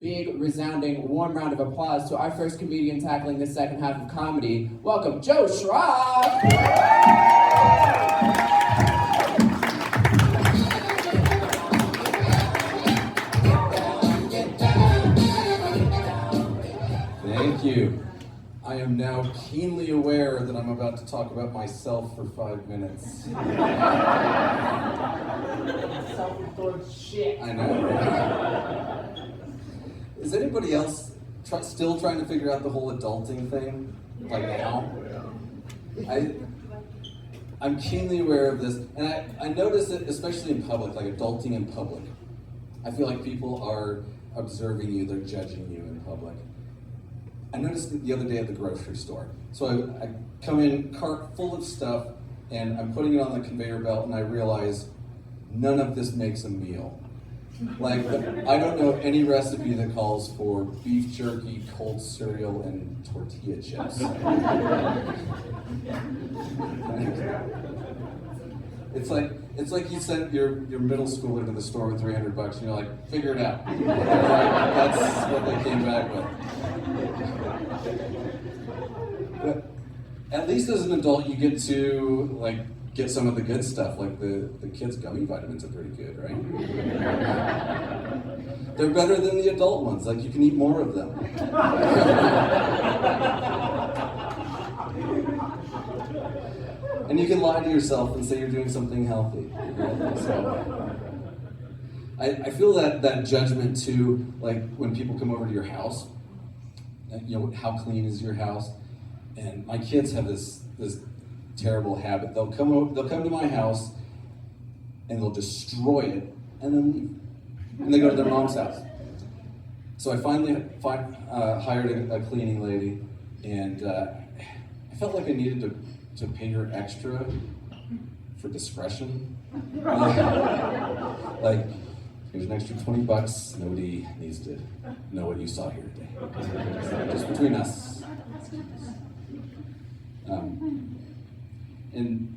Big, resounding, warm round of applause to our first comedian tackling the second half of comedy. Welcome, Joe Schrock! Thank you. I am now keenly aware that I'm about to talk about myself for 5 minutes. Self-absorbed shit. I know. Is anybody else still trying to figure out the whole adulting thing? Like now? I'm keenly aware of this, and I notice it especially in public, like adulting in public. I feel like people are observing you, they're judging you in public. I noticed it the other day at the grocery store. So I come in, cart full of stuff, and I'm putting it on the conveyor belt, and I realize none of this makes a meal. Like, I don't know any recipe that calls for beef jerky, cold cereal, and tortilla chips. It's like you sent your middle schooler to the store with $300 and you're like, figure it out. That's what they came back with. But at least as an adult, you get to get some of the good stuff, like the kids' gummy vitamins are pretty good, right? They're better than the adult ones, like you can eat more of them. And you can lie to yourself and say you're doing something healthy. So, I feel that judgment too, like when people come over to your house, how clean is your house? And my kids have this terrible habit. They'll come to my house and they'll destroy it and then leave. And they go to their mom's house. So I finally hired a cleaning lady, and I felt like I needed to pay her extra for discretion. Like, here's an extra $20. Nobody needs to know what you saw here today. Just between us. And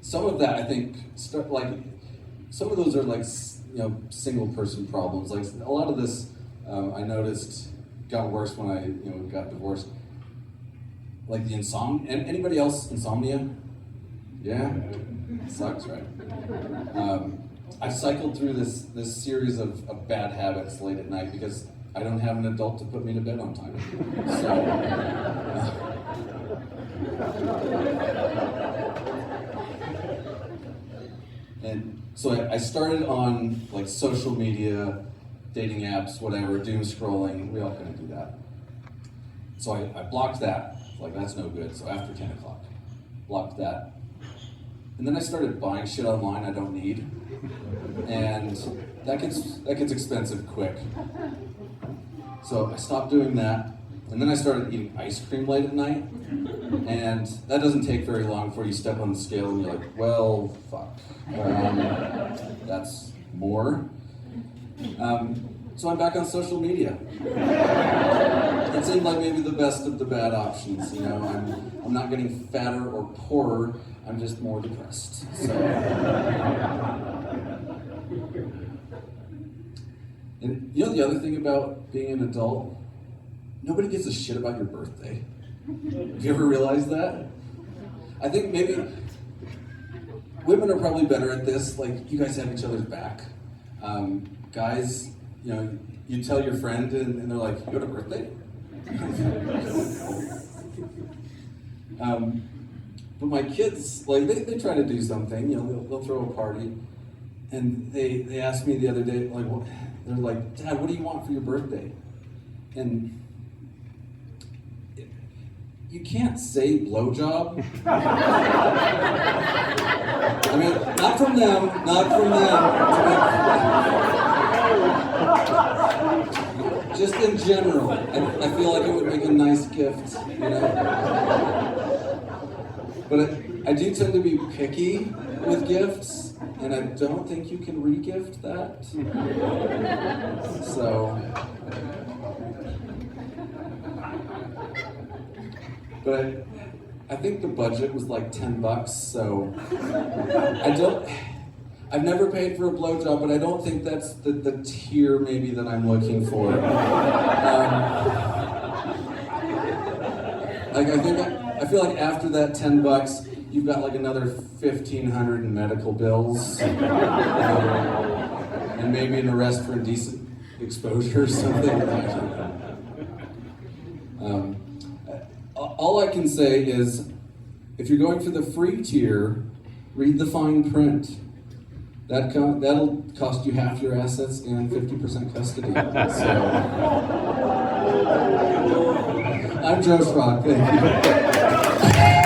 some of that, I think, some of those are single person problems. Like a lot of this, I noticed got worse when I got divorced. Like the insomnia. Anybody else insomnia? Yeah, sucks, right? I've cycled through this series of bad habits late at night because I don't have an adult to put me to bed on time. So. And so I started on social media, dating apps, whatever, doom scrolling. We all kind of do that. So I blocked that. That's no good. So after 10 o'clock, blocked that. And then I started buying shit online I don't need. And that gets expensive quick. So I stopped doing that. And then I started eating ice cream late at night. And that doesn't take very long before you step on the scale and you're like, well, fuck. That's more. So I'm back on social media. It seemed like maybe the best of the bad options. I'm not getting fatter or poorer. I'm just more depressed. So. And the other thing about being an adult? Nobody gives a shit about your birthday. Have you ever realized that? I think maybe women are probably better at this. You guys have each other's back. Guys, you tell your friend and they're like, you got a birthday? But my kids, they try to do something. They'll throw a party. And they asked me the other day, they're like, Dad, what do you want for your birthday? And you can't say blowjob. I mean, not from them. Just in general, I feel like it would make a nice gift, But I do tend to be picky with gifts, and I don't think you can re-gift that. So. But I think the budget was $10, so I've never paid for a blowjob, but I don't think that's the tier maybe that I'm looking for. I feel like after that $10, you've got like another $1,500 in medical bills, and maybe an arrest for indecent exposure or something. All I can say is, if you're going for the free tier, read the fine print. That'll cost you half your assets and 50% custody. So, I'm Joe Schrock. Thank you.